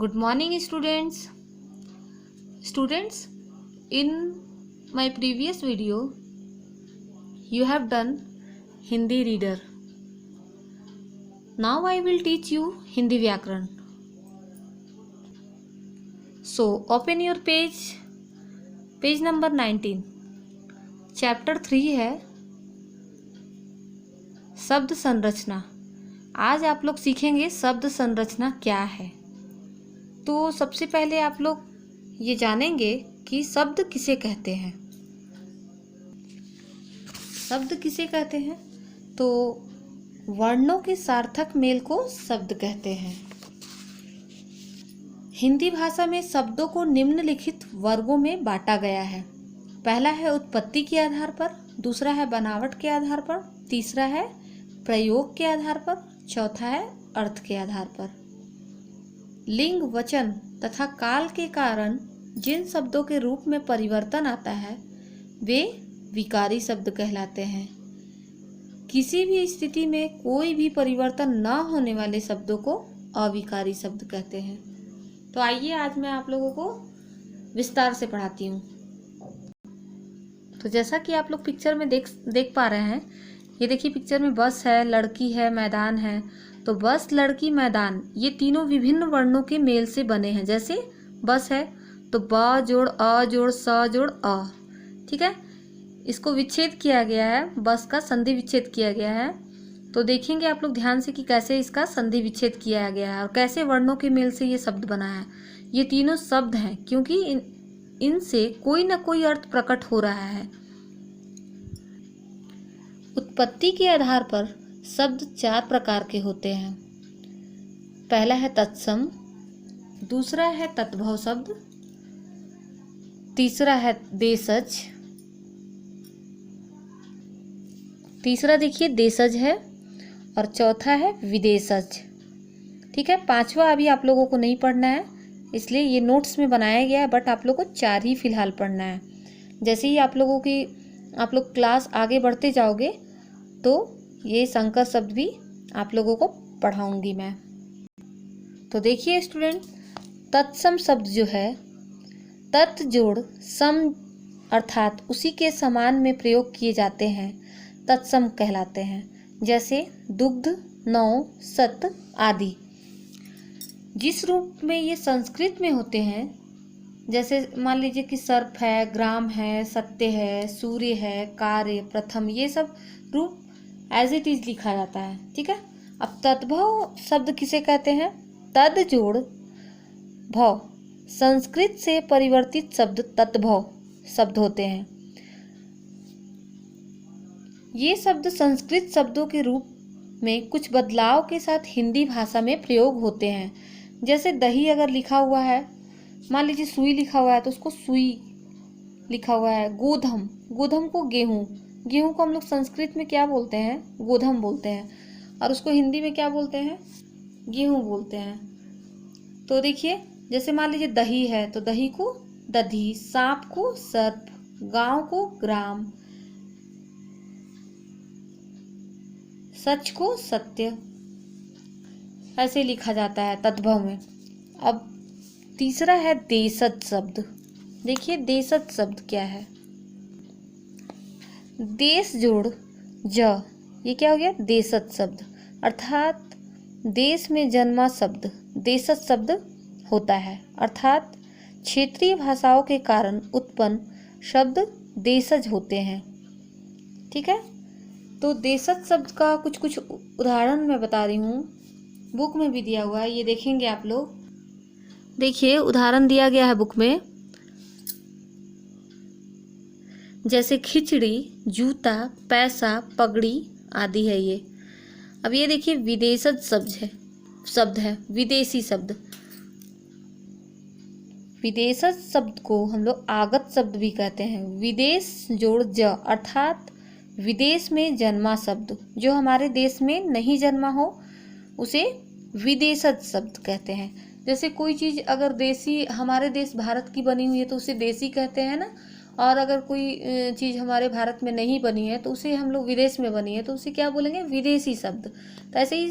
Good morning, students. Students, in my previous video, you have done Hindi reader. Now I will teach you Hindi Vyakaran. So, open your page number 19. Chapter 3 है शब्द संरचना. आज आप लोग सीखेंगे शब्द संरचना क्या है. तो सबसे पहले आप लोग ये जानेंगे कि शब्द किसे कहते हैं. शब्द किसे कहते हैं? तो वर्णों के सार्थक मेल को शब्द कहते हैं. हिंदी भाषा में शब्दों को निम्नलिखित वर्गों में बांटा गया है. पहला है उत्पत्ति के आधार पर, दूसरा है बनावट के आधार पर, तीसरा है प्रयोग के आधार पर, चौथा है अर्थ के आधार पर. लिंग, वचन तथा काल के कारण जिन शब्दों के रूप में परिवर्तन आता है वे विकारी शब्द कहलाते हैं. किसी भी स्थिति में कोई भी परिवर्तन न होने वाले शब्दों को अविकारी शब्द कहते हैं. तो आइए आज मैं आप लोगों को विस्तार से पढ़ाती हूँ. तो जैसा कि आप लोग पिक्चर में देख पा रहे हैं, ये देखिए पिक्चर में बस है, लड़की है, मैदान है. तो बस, लड़की, मैदान ये तीनों विभिन्न वर्णों के मेल से बने हैं. जैसे बस है तो ब जोड़ अ जोड़ स जोड़ अ. ठीक है, इसको विच्छेद किया गया है, बस का संधि विच्छेद किया गया है. तो देखेंगे आप लोग ध्यान से कि कैसे इसका संधि विच्छेद किया गया है और कैसे वर्णों के मेल से ये शब्द बना है. ये तीनों शब्द हैं क्योंकि इनसे कोई ना कोई अर्थ प्रकट हो रहा है. उत्पत्ति के आधार पर शब्द 4 प्रकार के होते हैं. पहला है तत्सम, दूसरा है तत्भव शब्द, तीसरा है देशज, तीसरा देखिए देशज है और चौथा है विदेशज. ठीक है, पांचवा अभी आप लोगों को नहीं पढ़ना है, इसलिए ये नोट्स में बनाया गया है, बट आप लोगों को 4 ही फिलहाल पढ़ना है. जैसे ही आप लोग क्लास आगे बढ़ते जाओगे तो ये संकर शब्द भी आप लोगों को पढ़ाऊंगी मैं. तो देखिए स्टूडेंट, तत्सम शब्द जो है, तत् जोड़ सम अर्थात उसी के समान में प्रयोग किए जाते हैं तत्सम कहलाते हैं. जैसे दुग्ध, नौ, सत आदि. जिस रूप में ये संस्कृत में होते हैं, जैसे मान लीजिए कि सर्प है, ग्राम है, सत्य है, सूर्य है, कार्य, प्रथम, ये सब रूप एज इट इज लिखा जाता है. ठीक है. अब तद्भव शब्द किसे कहते हैं? तद जोड़ भव संस्कृत से परिवर्तित शब्द तद्भव शब्द होते हैं. ये शब्द संस्कृत शब्दों के रूप में कुछ बदलाव के साथ हिंदी भाषा में प्रयोग होते हैं. जैसे दही अगर लिखा हुआ है, मान लीजिए सुई लिखा हुआ है तो उसको सुई लिखा हुआ है. गोधम, गोधम को गेहूं, गेहूं को हम लोग संस्कृत में क्या बोलते हैं? गोधम बोलते हैं, और उसको हिंदी में क्या बोलते हैं? गेहूं बोलते हैं. तो देखिए, जैसे मान लीजिए दही है तो दही को दधी, सांप को सर्प, गांव को ग्राम, सच को सत्य, ऐसे लिखा जाता है तद्भव में. अब तीसरा है देशज शब्द. देखिए देशज शब्द क्या है? देश जोड़ ज, ये क्या हो गया? देशज शब्द, अर्थात देश में जन्मा शब्द देशज शब्द होता है. अर्थात क्षेत्रीय भाषाओं के कारण उत्पन्न शब्द देशज होते हैं. ठीक है. तो देशज शब्द का कुछ उदाहरण मैं बता रही हूँ, बुक में भी दिया हुआ है, ये देखेंगे आप लोग. देखिए उदाहरण दिया गया है बुक में, जैसे खिचड़ी, जूता, पैसा, पगड़ी आदि है ये. अब ये देखिए विदेशज शब्द है, विदेशी शब्द. विदेशज शब्द को हम लोग आगत शब्द भी कहते हैं. विदेश जोड़ ज, अर्थात विदेश में जन्मा शब्द, जो हमारे देश में नहीं जन्मा हो उसे विदेशज शब्द कहते हैं. जैसे कोई चीज़ अगर देसी, हमारे देश भारत की बनी हुई है तो उसे देसी कहते हैं ना, और अगर कोई चीज़ हमारे भारत में नहीं बनी है तो उसे हम लोग विदेश में बनी है तो उसे क्या बोलेंगे? विदेशी शब्द. तो ऐसे ही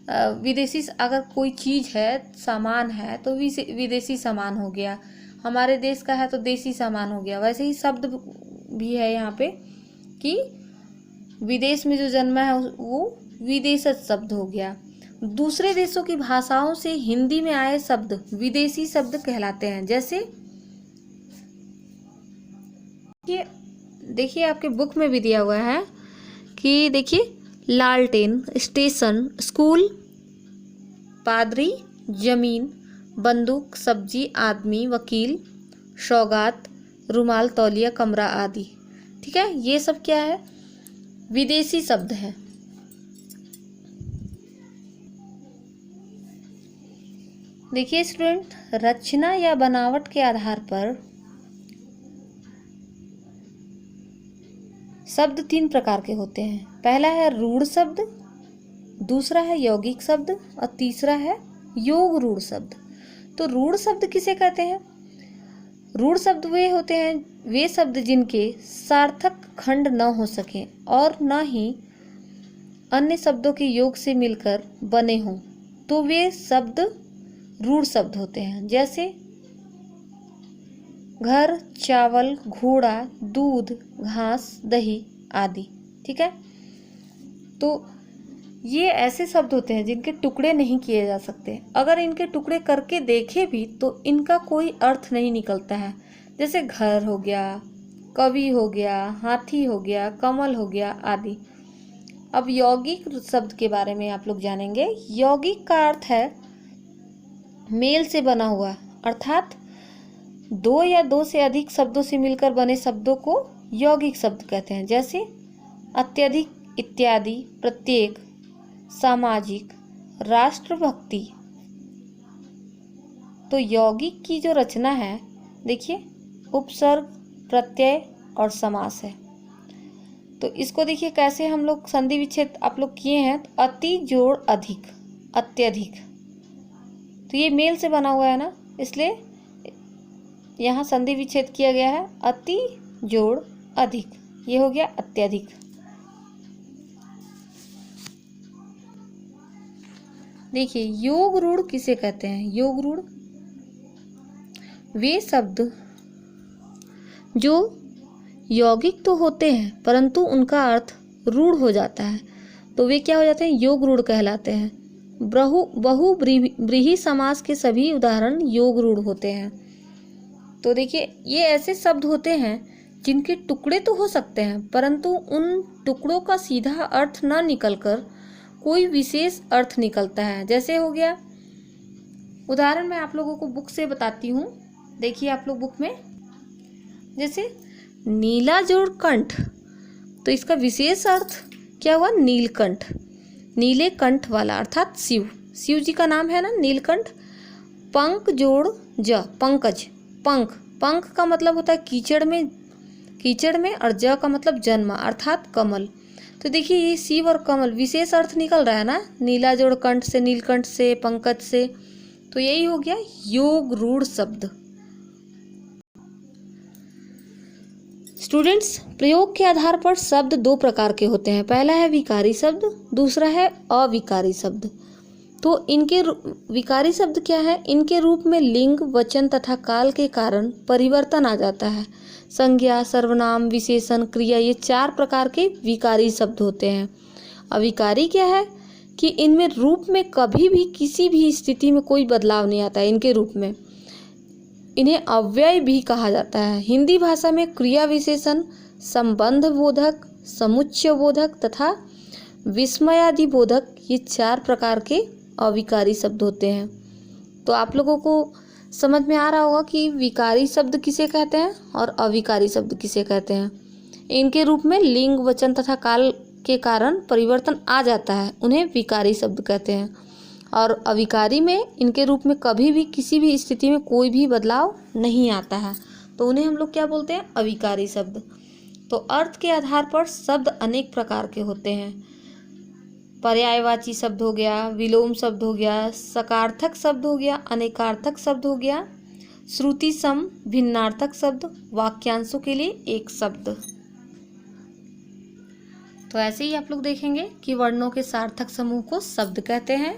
विदेशी अगर कोई चीज़ है, सामान है, तो विदेशी सामान हो गया। हमारे देश का है तो देसी सामान हो गया। वैसे ही शब्द भी है यहाँ पे कि विदेश में जो जन्मा है वो विदेशज शब्द हो गया। दूसरे देशों की भाषाओं से हिंदी में आए शब्द विदेशी शब्द कहलाते हैं। जैसे ये देखिए आपके बुक में भी दिया हुआ है कि देखिए लालटेन, स्टेशन, स्कूल, पादरी, जमीन, बंदूक, सब्जी, आदमी, वकील, सौगात, रुमाल, तौलिया, कमरा आदि। ठीक है, ये सब क्या है? विदेशी शब्द है। देखिए स्टूडेंट, रचना या बनावट के आधार पर शब्द 3 प्रकार के होते हैं। पहला है रूढ़ शब्द, दूसरा है यौगिक शब्द और तीसरा है योग रूढ़ शब्द। तो रूढ़ शब्द किसे कहते हैं? रूढ़ शब्द वे शब्द जिनके सार्थक खंड न हो सके और न ही अन्य शब्दों के योग से मिलकर बने हों, तो वे शब्द रूढ़ शब्द होते हैं। जैसे घर, चावल, घोड़ा, दूध, घास, दही आदि। ठीक है, तो ये ऐसे शब्द होते हैं जिनके टुकड़े नहीं किए जा सकते। अगर इनके टुकड़े करके देखे भी तो इनका कोई अर्थ नहीं निकलता है। जैसे घर हो गया, कवि हो गया, हाथी हो गया, कमल हो गया आदि। अब यौगिक शब्द के बारे में आप लोग जानेंगे। यौगिक का अर्थ है मेल से बना हुआ, अर्थात 2 या 2 से अधिक शब्दों से मिलकर बने शब्दों को यौगिक शब्द कहते हैं। जैसे अत्यधिक, इत्यादि, प्रत्येक, सामाजिक, राष्ट्रभक्ति। तो यौगिक की जो रचना है, देखिए उपसर्ग, प्रत्यय और समास है। तो इसको देखिए कैसे हम लोग संधि विच्छेद आप लोग किए हैं। तो अति जोड़ अधिक, अत्यधिक, तो ये मेल से बना हुआ है ना, इसलिए यहाँ संधि विच्छेद किया गया है। अति जोड़ अधिक, ये हो गया अत्यधिक। देखिए योग रूढ़ किसे कहते हैं? योग रूढ़ वे शब्द जो यौगिक तो होते हैं परंतु उनका अर्थ रूढ़ हो जाता है, तो वे क्या हो जाते हैं? योग रूढ़ कहलाते हैं। बहुव्रीहि समास के सभी उदाहरण योग रूढ़ होते हैं। तो देखिए ये ऐसे शब्द होते हैं जिनके टुकड़े तो हो सकते हैं परंतु उन टुकड़ों का सीधा अर्थ न निकलकर कोई विशेष अर्थ निकलता है। जैसे हो गया, उदाहरण मैं आप लोगों को बुक से बताती हूँ। देखिए आप लोग बुक में, जैसे नीला जोड़ कंठ, तो इसका विशेष अर्थ क्या हुआ? नीलकंठ, नीले कंठ वाला, अर्थात शिव जी का नाम है ना नीलकंठ। पंक जोड़ ज, पंकज, पंख, पंख का मतलब होता है कीचड़ में और ज का मतलब जन्मा, अर्थात कमल। तो देखिए ये शिव और कमल विशेष अर्थ निकल रहा है ना, नीला जोड़ कंठ से, नीलकंठ से, पंकज से। तो यही हो गया योग रूढ़ शब्द। स्टूडेंट्स, प्रयोग के आधार पर शब्द 2 प्रकार के होते हैं। पहला है विकारी शब्द, दूसरा है अविकारी शब्द। तो इनके विकारी शब्द क्या है? इनके रूप में लिंग, वचन तथा काल के कारण परिवर्तन आ जाता है। संज्ञा, सर्वनाम, विशेषण, क्रिया, ये 4 प्रकार के विकारी शब्द होते हैं। अविकारी क्या है कि इनमें रूप में कभी भी किसी भी स्थिति में कोई बदलाव नहीं आता है। इनके रूप में इन्हें अव्यय भी कहा जाता है। हिंदी भाषा में क्रिया विशेषण संबंध बोधक, समुच्चय बोधक तथा विस्मयादि बोधक, ये 4 प्रकार के अविकारी शब्द होते हैं। तो आप लोगों को समझ में आ रहा होगा कि विकारी शब्द किसे कहते हैं और अविकारी शब्द किसे कहते हैं। इनके रूप में लिंग, वचन तथा काल के कारण परिवर्तन आ जाता है, उन्हें विकारी शब्द कहते हैं। और अविकारी में इनके रूप में कभी भी किसी भी स्थिति में कोई भी बदलाव नहीं आता है, तो उन्हें हम लोग क्या बोलते हैं? अविकारी शब्द। तो अर्थ के आधार पर शब्द अनेक प्रकार के होते हैं। पर्यायवाची शब्द हो गया, विलोम शब्द हो गया, सकार्थक शब्द हो गया, अनेकार्थक शब्द हो गया, श्रुति सम, भिन्नार्थक शब्द, वाक्यांशों के लिए एक शब्द। तो ऐसे ही आप लोग देखेंगे कि वर्णों के सार्थक समूह को शब्द कहते हैं।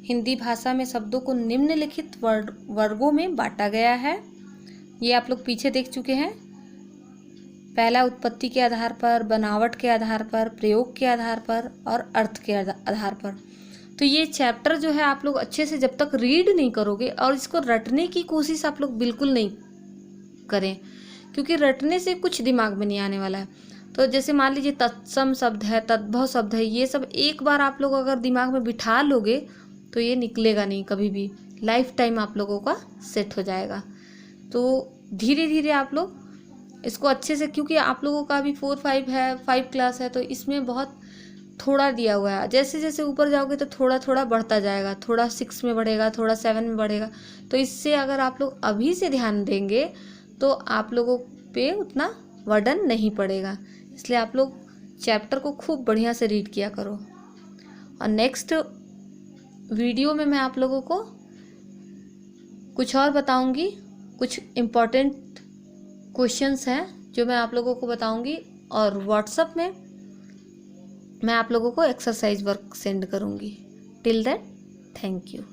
हिंदी भाषा में शब्दों को निम्नलिखित वर्गों में बांटा गया है। ये आप लोग पीछे देख चुके हैं। पहला उत्पत्ति के आधार पर, बनावट के आधार पर, प्रयोग के आधार पर और अर्थ के आधार पर। तो ये चैप्टर जो है आप लोग अच्छे से जब तक रीड नहीं करोगे और इसको रटने की कोशिश आप लोग बिल्कुल नहीं करें, क्योंकि रटने से कुछ दिमाग में नहीं आने वाला है। तो जैसे मान लीजिए तत्सम शब्द है, तद्भव शब्द है, ये सब एक बार आप लोग अगर दिमाग में बिठा लोगे तो ये निकलेगा नहीं कभी भी, लाइफ टाइम आप लोगों का सेट हो जाएगा। तो धीरे धीरे आप लोग इसको अच्छे से, क्योंकि आप लोगों का अभी 4-5 है, 5 क्लास है, तो इसमें बहुत थोड़ा दिया हुआ है। जैसे जैसे ऊपर जाओगे तो थोड़ा थोड़ा बढ़ता जाएगा, थोड़ा 6 में बढ़ेगा, थोड़ा 7 में बढ़ेगा। तो इससे अगर आप लोग अभी से ध्यान देंगे तो आप लोगों पे उतना वर्डन नहीं पड़ेगा। इसलिए आप लोग चैप्टर को खूब बढ़िया से रीड किया करो। और नेक्स्ट वीडियो में मैं आप लोगों को कुछ और बताऊंगी, कुछ इम्पोर्टेंट क्वेश्चंस हैं जो मैं आप लोगों को बताऊंगी, और व्हाट्सएप में मैं आप लोगों को एक्सरसाइज वर्क सेंड करूंगी। Till then, thank you.